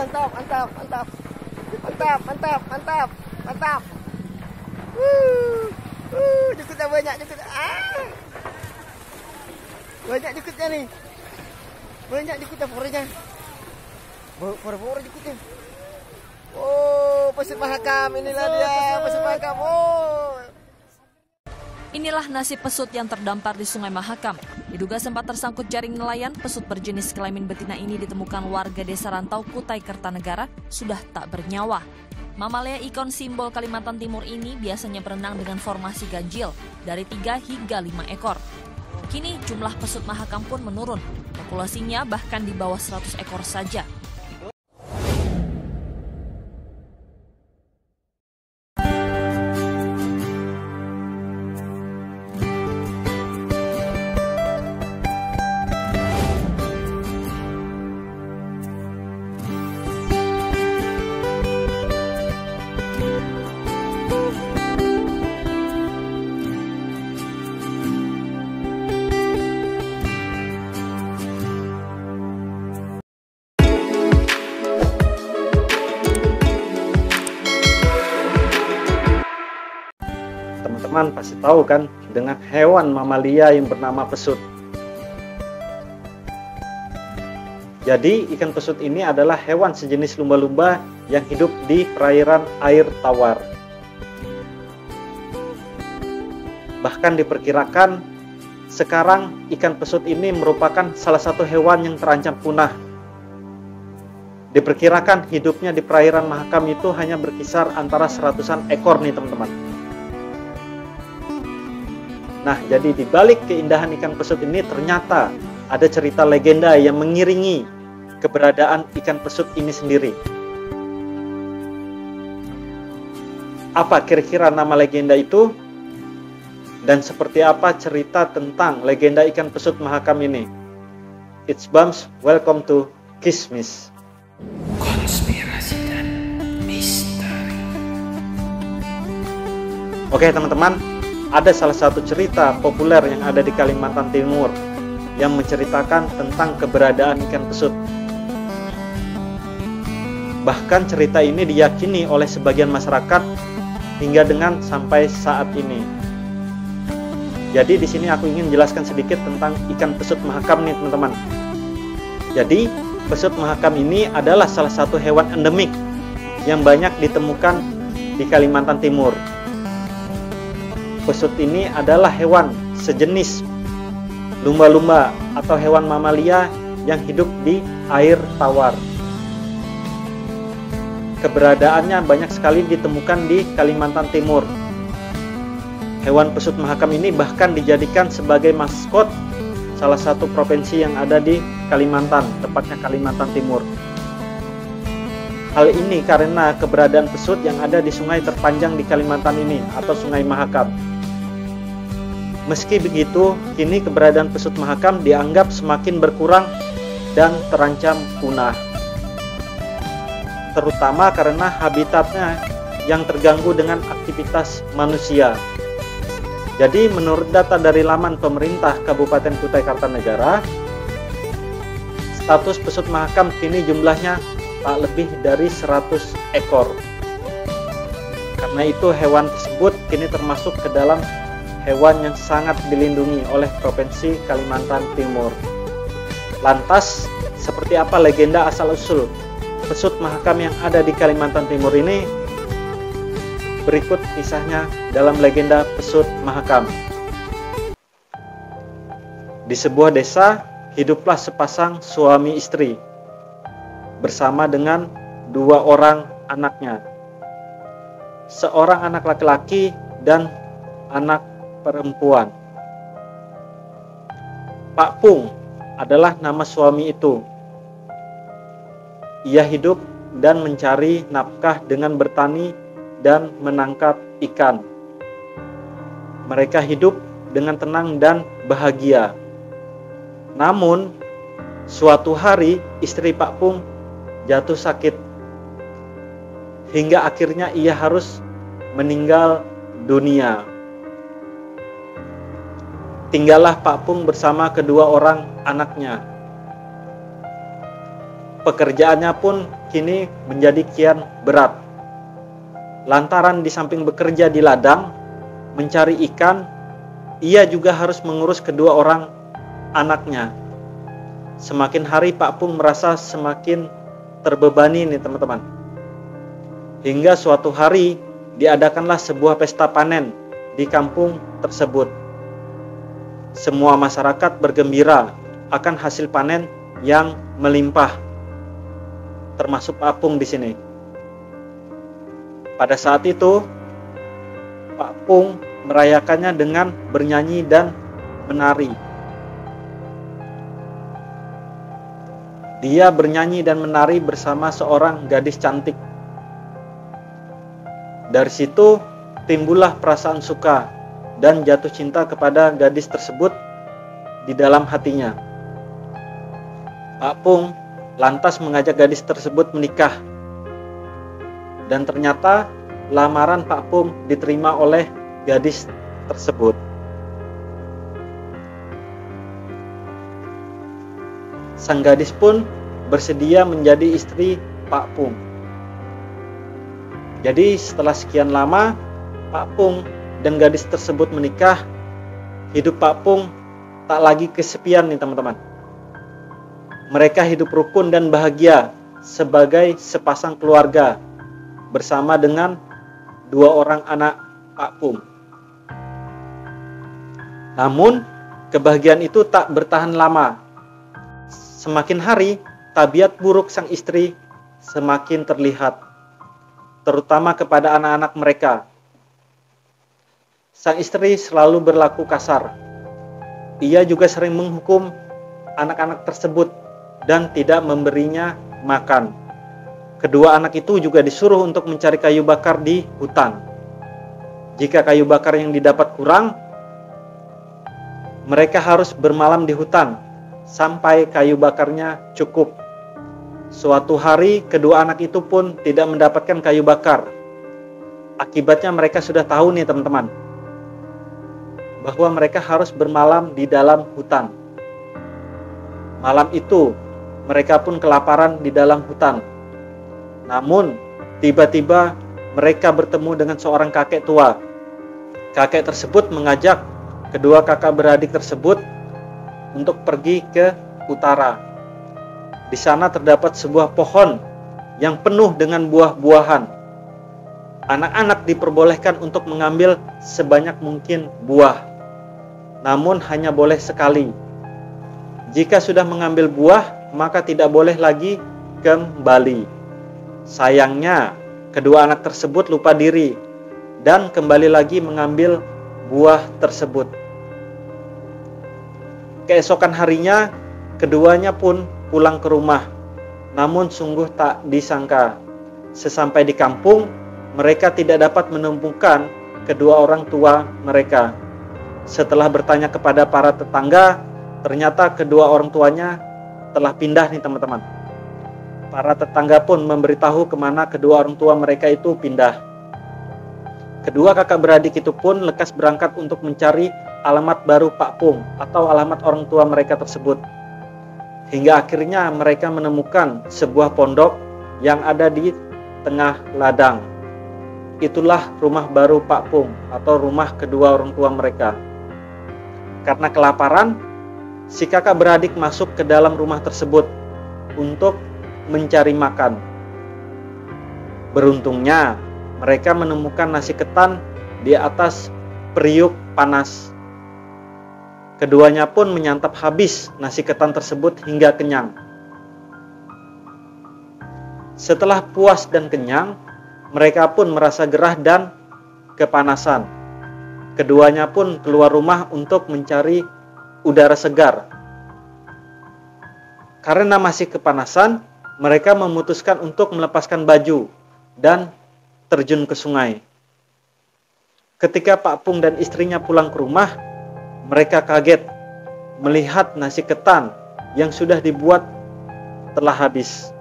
mantap, mantap, mantap. Mantap, mantap, mantap, mantap. Jukutnya banyak, jukutnya. Banyak jukutnya nih. Banyak jukutnya forenya. For jukutnya. Oh, pesut Mahakam, inilah dia, pesut Mahakam. Oh. Inilah nasib pesut yang terdampar di Sungai Mahakam. Diduga sempat tersangkut jaring nelayan, pesut berjenis kelamin betina ini ditemukan warga desa rantau Kutai Kertanegara sudah tak bernyawa. Mamalia ikon simbol Kalimantan Timur ini biasanya berenang dengan formasi ganjil dari 3 hingga 5 ekor. Kini jumlah pesut Mahakam pun menurun, populasinya bahkan di bawah 100 ekor saja. Teman-teman pasti tahu kan dengan hewan mamalia yang bernama pesut. Jadi ikan pesut ini adalah hewan sejenis lumba-lumba yang hidup di perairan air tawar. Bahkan diperkirakan sekarang ikan pesut ini merupakan salah satu hewan yang terancam punah. Diperkirakan hidupnya di perairan Mahakam itu hanya berkisar antara 100-an ekor nih teman-teman. Nah, jadi di balik keindahan ikan pesut ini ternyata ada cerita legenda yang mengiringi keberadaan ikan pesut ini sendiri. Apa kira-kira nama legenda itu? Dan seperti apa cerita tentang legenda ikan pesut Mahakam ini? It's Bams, welcome to Kismis. Konspirasi dan misteri. Oke teman-teman, ada salah satu cerita populer yang ada di Kalimantan Timur yang menceritakan tentang keberadaan ikan pesut. Bahkan cerita ini diyakini oleh sebagian masyarakat hingga dengan sampai saat ini. Jadi di sini aku ingin jelaskan sedikit tentang ikan pesut Mahakam nih teman-teman. Jadi pesut Mahakam ini adalah salah satu hewan endemik yang banyak ditemukan di Kalimantan Timur. Pesut ini adalah hewan sejenis lumba-lumba atau hewan mamalia yang hidup di air tawar. Keberadaannya banyak sekali ditemukan di Kalimantan Timur. Hewan pesut Mahakam ini bahkan dijadikan sebagai maskot salah satu provinsi yang ada di Kalimantan, tepatnya Kalimantan Timur. Hal ini karena keberadaan pesut yang ada di sungai terpanjang di Kalimantan ini atau Sungai Mahakam. Meski begitu, kini keberadaan pesut Mahakam dianggap semakin berkurang dan terancam punah. Terutama karena habitatnya yang terganggu dengan aktivitas manusia. Jadi menurut data dari laman pemerintah Kabupaten Kutai Kartanegara, status pesut Mahakam kini jumlahnya tak lebih dari 100 ekor. Karena itu hewan tersebut kini termasuk ke dalam hewan yang sangat dilindungi oleh Provinsi Kalimantan Timur. Lantas, seperti apa legenda asal-usul pesut Mahakam yang ada di Kalimantan Timur ini? Berikut kisahnya dalam legenda pesut Mahakam. Di sebuah desa, hiduplah sepasang suami istri bersama dengan 2 orang anaknya. Seorang anak laki-laki dan anak perempuan. Pak Pung adalah nama suami itu. Ia hidup dan mencari nafkah dengan bertani dan menangkap ikan. Mereka hidup dengan tenang dan bahagia. Namun, suatu hari istri Pak Pung jatuh sakit hingga akhirnya ia harus meninggal dunia. Tinggallah Pak Pung bersama kedua orang anaknya. Pekerjaannya pun kini menjadi kian berat. Lantaran di samping bekerja di ladang, mencari ikan, ia juga harus mengurus kedua orang anaknya. Semakin hari Pak Pung merasa semakin terbebani nih teman-teman. Hingga suatu hari diadakanlah sebuah pesta panen di kampung tersebut. Semua masyarakat bergembira akan hasil panen yang melimpah, termasuk Pak Pung di sini. Pada saat itu, Pak Pung merayakannya dengan bernyanyi dan menari. Dia bernyanyi dan menari bersama seorang gadis cantik. Dari situ timbullah perasaan suka dan jatuh cinta kepada gadis tersebut di dalam hatinya. Pak Pung lantas mengajak gadis tersebut menikah. Dan ternyata lamaran Pak Pung diterima oleh gadis tersebut. Sang gadis pun bersedia menjadi istri Pak Pung. Jadi setelah sekian lama Pak Pung dan gadis tersebut menikah, hidup Pak Pung tak lagi kesepian nih teman-teman. Mereka hidup rukun dan bahagia sebagai sepasang keluarga bersama dengan 2 orang anak Pak Pung. Namun kebahagiaan itu tak bertahan lama. Semakin hari, tabiat buruk sang istri semakin terlihat, terutama kepada anak-anak mereka. Sang istri selalu berlaku kasar. Ia juga sering menghukum anak-anak tersebut dan tidak memberinya makan. Kedua anak itu juga disuruh untuk mencari kayu bakar di hutan. Jika kayu bakar yang didapat kurang, mereka harus bermalam di hutan sampai kayu bakarnya cukup. Suatu hari, kedua anak itu pun tidak mendapatkan kayu bakar. Akibatnya mereka sudah tahu nih teman-teman, bahwa mereka harus bermalam di dalam hutan. Malam itu, mereka pun kelaparan di dalam hutan. Namun, tiba-tiba mereka bertemu dengan seorang kakek tua. Kakek tersebut mengajak kedua kakak beradik tersebut untuk pergi ke utara. Di sana terdapat sebuah pohon yang penuh dengan buah-buahan. Anak-anak diperbolehkan untuk mengambil sebanyak mungkin buah, namun hanya boleh sekali. Jika sudah mengambil buah, maka tidak boleh lagi kembali. Sayangnya, kedua anak tersebut lupa diri dan kembali lagi mengambil buah tersebut. Keesokan harinya, keduanya pun pulang ke rumah. Namun sungguh tak disangka, sesampai di kampung, mereka tidak dapat menemukan kedua orang tua mereka. Setelah bertanya kepada para tetangga, ternyata kedua orang tuanya telah pindah nih teman-teman. Para tetangga pun memberitahu kemana kedua orang tua mereka itu pindah. Kedua kakak beradik itu pun lekas berangkat untuk mencari alamat baru Pak Pung atau alamat orang tua mereka tersebut. Hingga akhirnya mereka menemukan sebuah pondok yang ada di tengah ladang. Itulah rumah baru Pak Pung atau rumah kedua orang tua mereka. Karena kelaparan, si kakak beradik masuk ke dalam rumah tersebut untuk mencari makan. Beruntungnya, mereka menemukan nasi ketan di atas periuk panas. Keduanya pun menyantap habis nasi ketan tersebut hingga kenyang. Setelah puas dan kenyang, mereka pun merasa gerah dan kepanasan. Keduanya pun keluar rumah untuk mencari udara segar. Karena masih kepanasan, mereka memutuskan untuk melepaskan baju dan terjun ke sungai. Ketika Pak Pung dan istrinya pulang ke rumah, mereka kaget melihat nasi ketan yang sudah dibuat telah habis.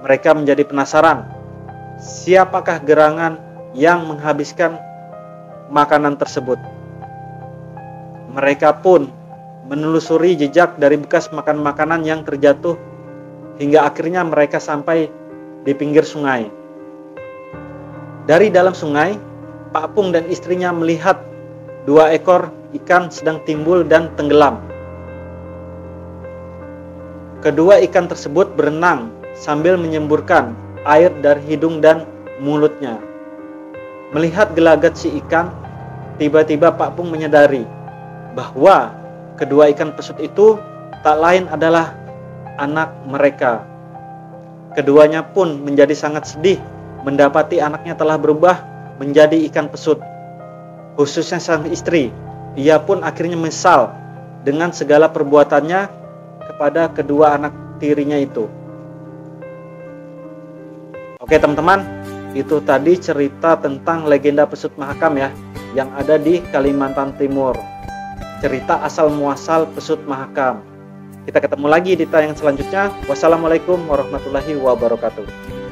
Mereka menjadi penasaran, siapakah gerangan yang menghabiskan makanan tersebut. Mereka pun menelusuri jejak dari bekas makan makanan yang terjatuh hingga akhirnya mereka sampai di pinggir sungai. Dari dalam sungai, Pak Pung dan istrinya melihat 2 ekor ikan sedang timbul dan tenggelam. Kedua ikan tersebut berenang sambil menyemburkan air dari hidung dan mulutnya. Melihat gelagat si ikan, tiba-tiba Pak Pung menyadari bahwa kedua ikan pesut itu tak lain adalah anak mereka. Keduanya pun menjadi sangat sedih mendapati anaknya telah berubah menjadi ikan pesut. Khususnya sang istri, ia pun akhirnya menyesal dengan segala perbuatannya kepada kedua anak tirinya itu. Oke teman-teman, itu tadi cerita tentang legenda pesut Mahakam ya, yang ada di Kalimantan Timur. Cerita asal muasal pesut Mahakam. Kita ketemu lagi di tayangan selanjutnya. Wassalamualaikum warahmatullahi wabarakatuh.